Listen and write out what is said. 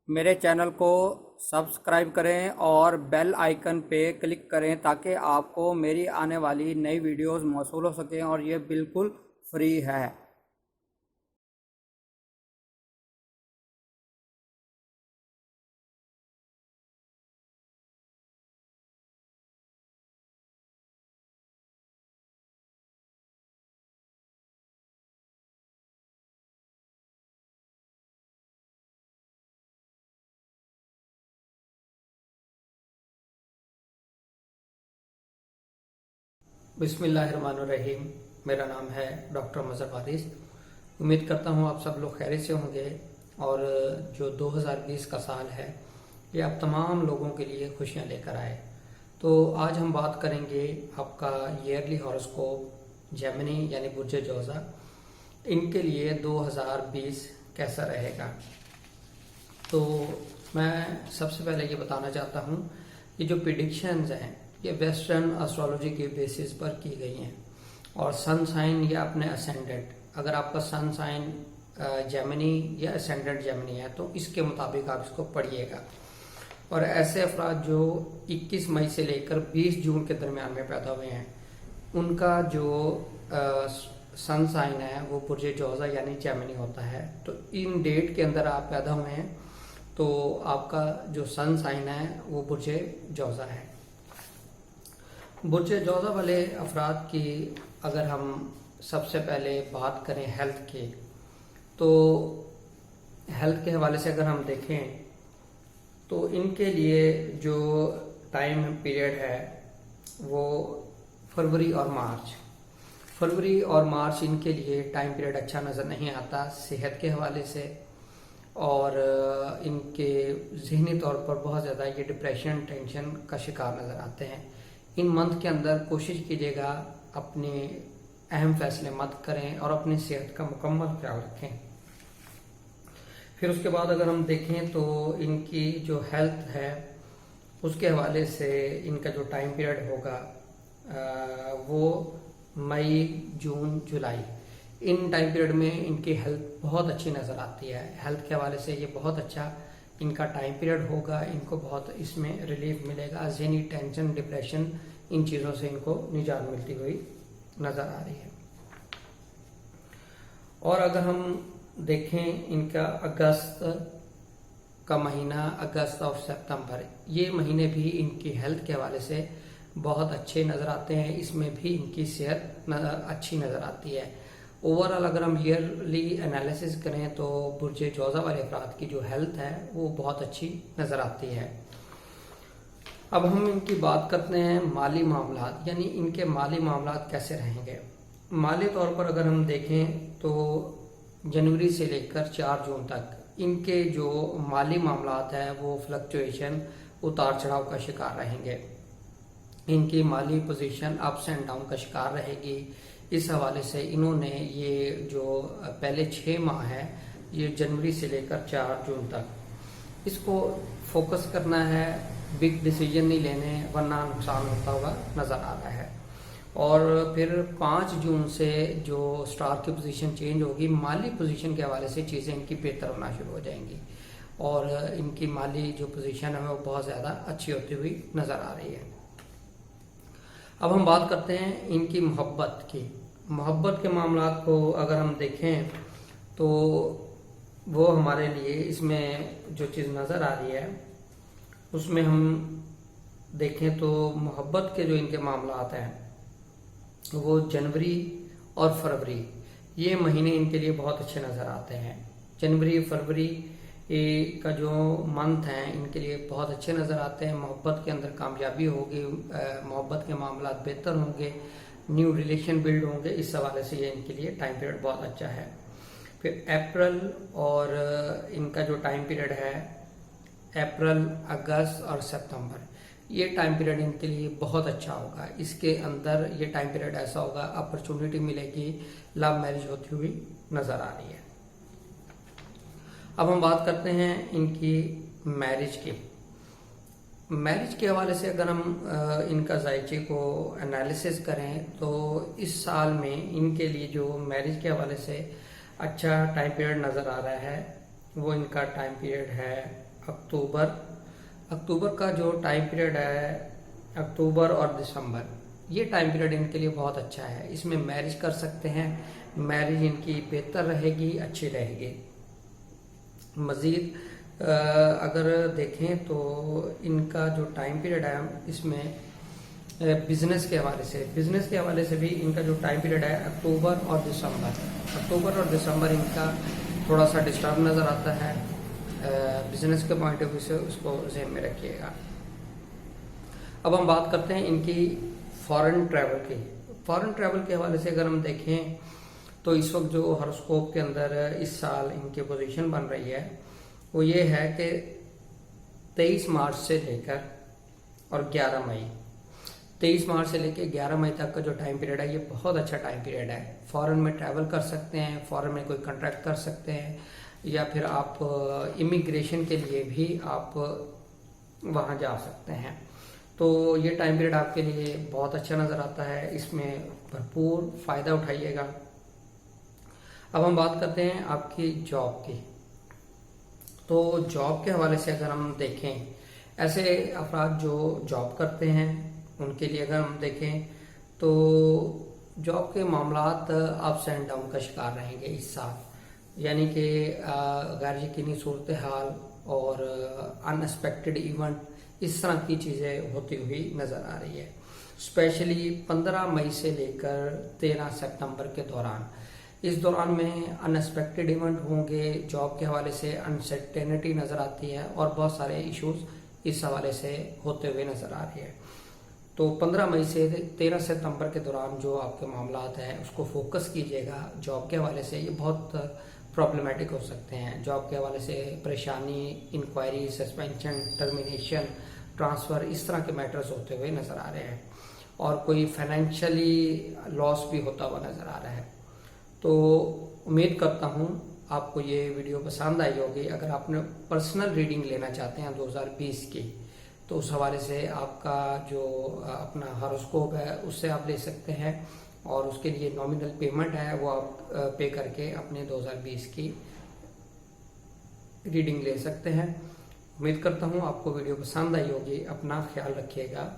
मेरे चैनल को सब्सक्राइब करें और बेल आइकन पे क्लिक करें ताकि आपको मेरी आने वाली नई वीडियोस मौसूल हो सकें और ये बिल्कुल फ्री है। बिस्मिल्लाहिर्रहमानिर्रहीम। मेरा नाम है डॉक्टर मज़हर वारिस। उम्मीद करता हूँ आप सब लोग खैरियत से होंगे और जो 2020 का साल है ये आप तमाम लोगों के लिए खुशियाँ लेकर आए। तो आज हम बात करेंगे आपका ईयरली हॉरोस्कोप जेमिनी यानी बुर्ज जोज़ा, इनके लिए 2020 कैसा रहेगा। तो मैं सबसे पहले ये बताना चाहता हूँ कि जो प्रिडिक्शंस हैं ये वेस्टर्न एस्ट्रोलॉजी के बेसिस पर की गई हैं और सन साइन या अपने असेंडेंट, अगर आपका सन साइन जेमिनी या असेंडेंट जेमिनी है तो इसके मुताबिक आप इसको पढ़िएगा। और ऐसे अफराद जो 21 मई से लेकर 20 जून के दरमियान में पैदा हुए हैं उनका जो सन साइन है वो बुर्ज जोज़ा यानी जेमिनी होता है। तो इन डेट के अंदर आप पैदा हुए हैं तो आपका जो सन साइन है वो बुर्ज जोज़ा है। बुर्ज जोज़ा वाले अफराद की अगर हम सबसे पहले बात करें हेल्थ की, तो हेल्थ के हवाले से अगर हम देखें तो इनके लिए जो टाइम पीरियड है वो फरवरी और मार्च इनके लिए टाइम पीरियड अच्छा नज़र नहीं आता सेहत के हवाले से, और इनके ज़हनी तौर पर बहुत ज़्यादा ये डिप्रेशन टेंशन का शिकार नज़र आते हैं। इन मंथ के अंदर कोशिश कीजिएगा अपने अहम फैसले मत करें और अपनी सेहत का मुकम्मल ख्याल रखें। फिर उसके बाद अगर हम देखें तो इनकी जो हेल्थ है उसके हवाले से इनका जो टाइम पीरियड होगा वो मई जून जुलाई, इन टाइम पीरियड में इनकी हेल्थ बहुत अच्छी नज़र आती है। हेल्थ के हवाले से ये बहुत अच्छा इनका टाइम पीरियड होगा, इनको बहुत इसमें रिलीफ मिलेगा, ज़हनी टेंशन डिप्रेशन इन चीज़ों से इनको निजात मिलती हुई नज़र आ रही है। और अगर हम देखें इनका अगस्त का महीना, अगस्त और सितंबर, ये महीने भी इनकी हेल्थ के हवाले से बहुत अच्छे नज़र आते हैं, इसमें भी इनकी सेहत अच्छी नज़र आती है। ओवरऑल अगर हम ईयरली एनालिसिस करें तो बुर्ज जोज़ा वाले अफराद की जो हेल्थ है वो बहुत अच्छी नज़र आती है। अब हम इनकी बात करते हैं माली मामलात, यानी इनके माली मामलात कैसे रहेंगे। माली तौर पर अगर हम देखें तो जनवरी से लेकर 4 जून तक इनके जो माली मामलात है वो फ्लक्चुएशन, उतार चढ़ाव का शिकार रहेंगे। इनकी माली पोजीशन अप्स एंड डाउन का शिकार रहेगी। इस हवाले से इन्होंने ये जो पहले 6 माह है, ये जनवरी से लेकर 4 जून तक, इसको फोकस करना है, बिग डिसीजन नहीं लेने वरना नुकसान होता हुआ नज़र आ रहा है। और फिर 5 जून से जो स्टार की पोजीशन चेंज होगी, माली पोजीशन के हवाले से चीज़ें इनकी बेहतर होना शुरू हो जाएंगी और इनकी माली जो पोजीशन है वो बहुत ज़्यादा अच्छी होती हुई नज़र आ रही है। अब हम बात करते हैं इनकी मोहब्बत की। मोहब्बत के मामलात को अगर हम देखें तो वो हमारे लिए इसमें जो चीज़ नज़र आ रही है उसमें हम देखें तो मोहब्बत के जो इनके मामलात हैं वो जनवरी और फरवरी, ये महीने इनके लिए बहुत अच्छे नज़र आते हैं। जनवरी फरवरी का जो मंथ हैं इनके लिए बहुत अच्छे नज़र आते हैं। मोहब्बत के अंदर कामयाबी होगी, मोहब्बत के मामला बेहतर होंगे, न्यू रिलेशन बिल्ड होंगे, इस हवाले से ये इनके लिए टाइम पीरियड बहुत अच्छा है। फिर अप्रैल और इनका जो टाइम पीरियड है अप्रैल, अगस्त और सितंबर, ये टाइम पीरियड इनके लिए बहुत अच्छा होगा। इसके अंदर ये टाइम पीरियड ऐसा होगा अपॉर्चुनिटी मिलेगी, लव मैरिज होती हुई नज़र आ रही है। अब हम बात करते हैं इनकी मैरिज की। मैरिज के हवाले से अगर हम इनका जायचे को एनालिसिस करें तो इस साल में इनके लिए जो मैरिज के हवाले से अच्छा टाइम पीरियड नज़र आ रहा है वो इनका टाइम पीरियड है अक्टूबर का जो टाइम पीरियड है, अक्टूबर और दिसंबर, ये टाइम पीरियड इनके लिए बहुत अच्छा है। इसमें मैरिज कर सकते हैं, मैरिज इनकी बेहतर रहेगी, अच्छी रहेगी। मज़ीद अगर देखें तो इनका जो टाइम पीरियड है, इसमें बिजनेस के हवाले से भी इनका जो टाइम पीरियड है अक्टूबर और दिसंबर इनका थोड़ा सा डिस्टर्ब नज़र आता है। बिजनेस के पॉइंट ऑफ व्यू से उसको ज़हन में रखिएगा। अब हम बात करते हैं इनकी फॉरेन ट्रैवल के हवाले से अगर हम देखें तो इस वक्त जो हॉरोस्कोप के अंदर इस साल इनकी पोजीशन बन रही है वो ये है कि 23 मार्च से लेकर और 11 मई 23 मार्च से लेकर 11 मई तक का जो टाइम पीरियड है ये बहुत अच्छा टाइम पीरियड है। फॉरेन में ट्रैवल कर सकते हैं, फॉरेन में कोई कॉन्ट्रैक्ट कर सकते हैं, या फिर आप इमिग्रेशन के लिए भी आप वहाँ जा सकते हैं। तो ये टाइम पीरियड आपके लिए बहुत अच्छा नज़र आता है, इसमें भरपूर फ़ायदा उठाइएगा। अब हम बात करते हैं आपकी जॉब की। तो जॉब के हवाले से अगर हम देखें, ऐसे अफराद जो जॉब करते हैं उनके लिए अगर हम देखें तो जॉब के मामलात अप्स एंड डाउन का शिकार रहेंगे इस साल, यानी कि गैर यकीनी सूरत हाल और अनएक्सपेक्टेड इवेंट, इस तरह की चीज़ें होती हुई नज़र आ रही है। स्पेशली 15 मई से लेकर 13 सितंबर के दौरान, इस दौरान में अनएक्सपेक्टेड इवेंट होंगे, जॉब के हवाले से अनसर्टेनिटी नज़र आती है और बहुत सारे इश्यूज इस हवाले से होते हुए नज़र आ रही है। तो 15 मई से 13 सितंबर के दौरान जो आपके मामलात हैं उसको फोकस कीजिएगा। जॉब के हवाले से ये बहुत प्रॉब्लमेटिक हो सकते हैं। जॉब के हवाले से परेशानी, इंक्वायरी, सस्पेंशन, टर्मिनेशन, ट्रांसफ़र, इस तरह के मैटर्स होते हुए नज़र आ रहे हैं और कोई फाइनेंशियली लॉस भी होता हुआ नज़र आ रहा है। तो उम्मीद करता हूँ आपको ये वीडियो पसंद आई होगी। अगर आपने पर्सनल रीडिंग लेना चाहते हैं 2020 की, तो उस हवाले से आपका जो अपना हॉरोस्कोप है उससे आप ले सकते हैं और उसके लिए नॉमिनल पेमेंट है वो आप पे करके अपने 2020 की रीडिंग ले सकते हैं। उम्मीद करता हूँ आपको वीडियो पसंद आई होगी। अपना ख्याल रखिएगा।